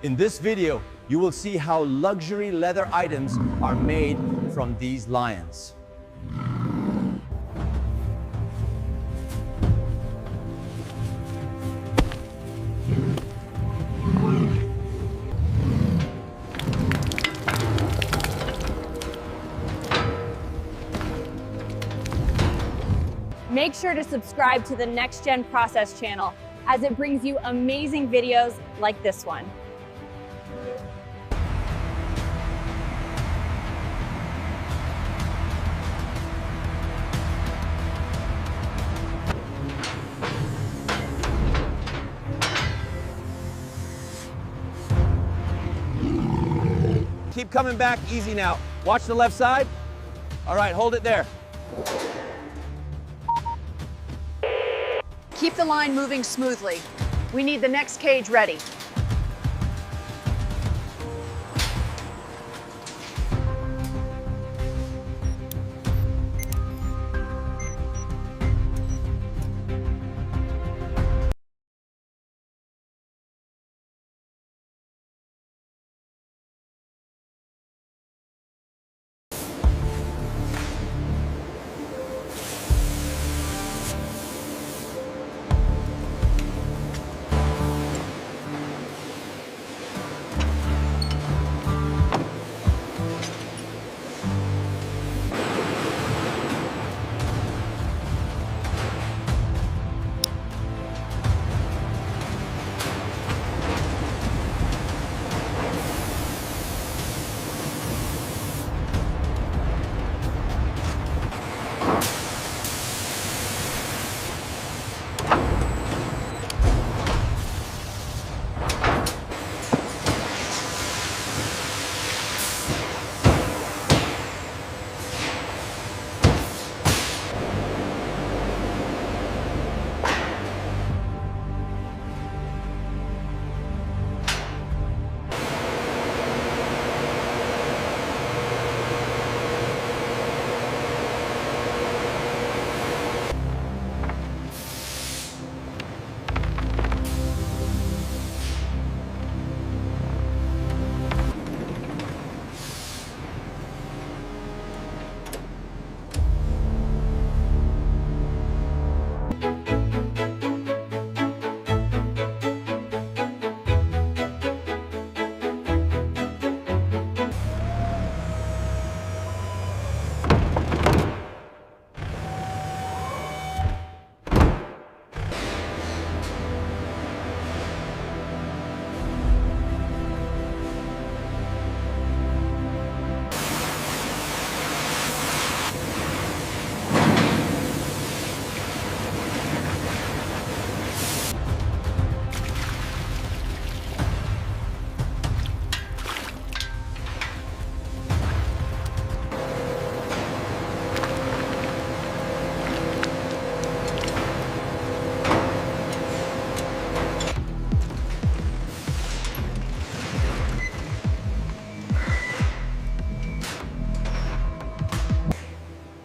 In this video, you will see how luxury leather items are made from these lions. Make sure to subscribe to the Next Gen Process channel, as it brings you amazing videos like this one. Keep coming back, easy now. Watch the left side. All right, hold it there. Keep the line moving smoothly. We need the next cage ready.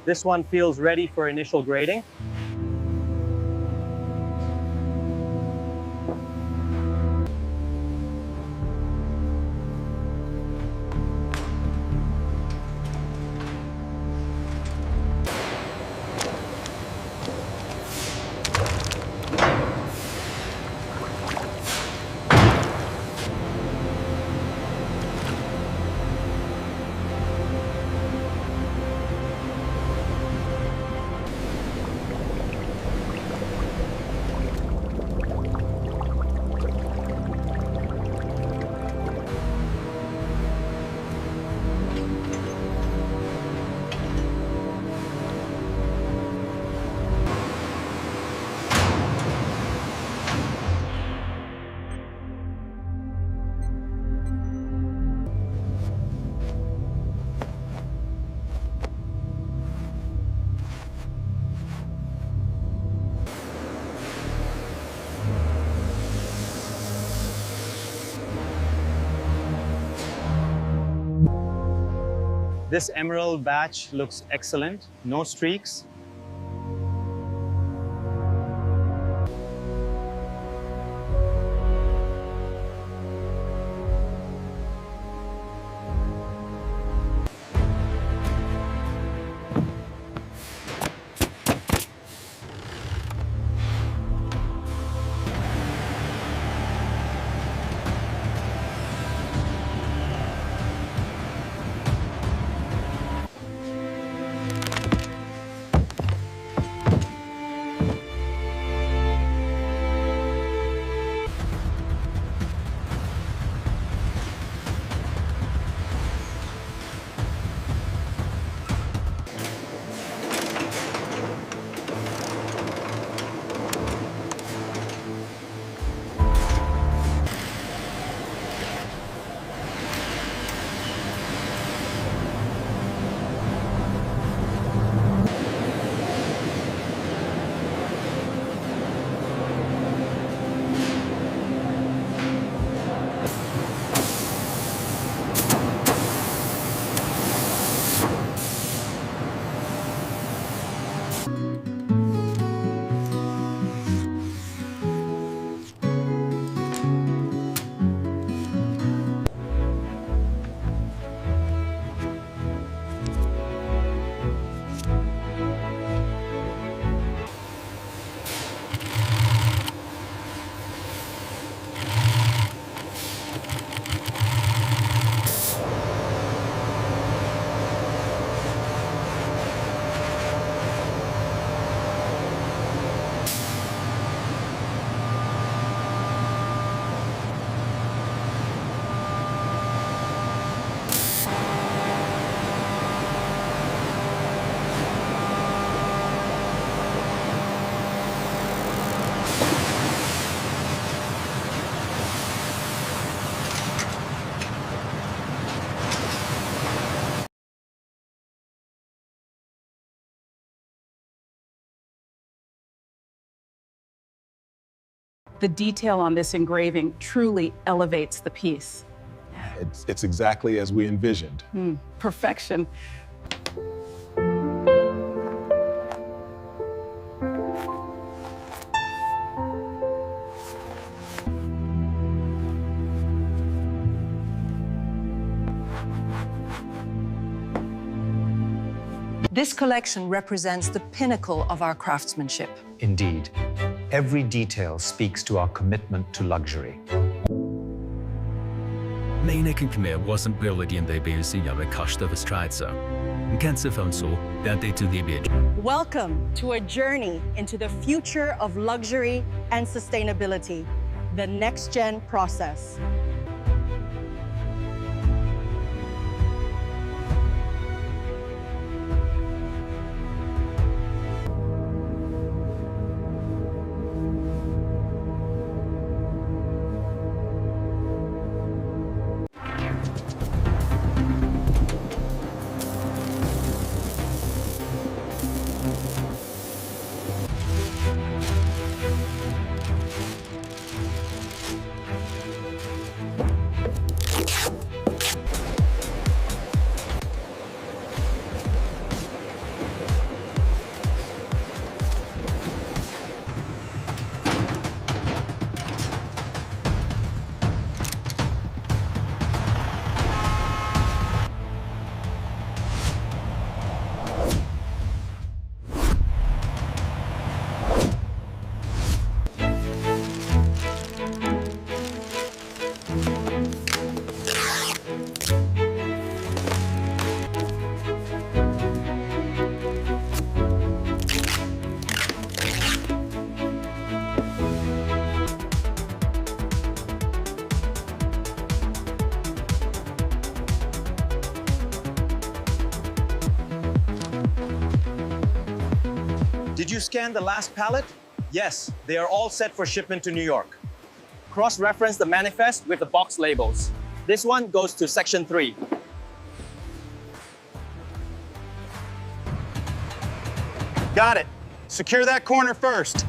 This one feels ready for initial grading. This emerald batch looks excellent, no streaks. The detail on this engraving truly elevates the piece. It's exactly as we envisioned. Perfection. This collection represents the pinnacle of our craftsmanship. Indeed, every detail speaks to our commitment to luxury. 你呢個咩wasn't built in the base in the cost of a strider. Can't phone so that they to the beach. Welcome to a journey into the future of luxury and sustainability, the next-gen process. Did you scan the last pallet? Yes, they are all set for shipment to New York. Cross-reference the manifest with the box labels. This one goes to section 3. Got it. Secure that corner first.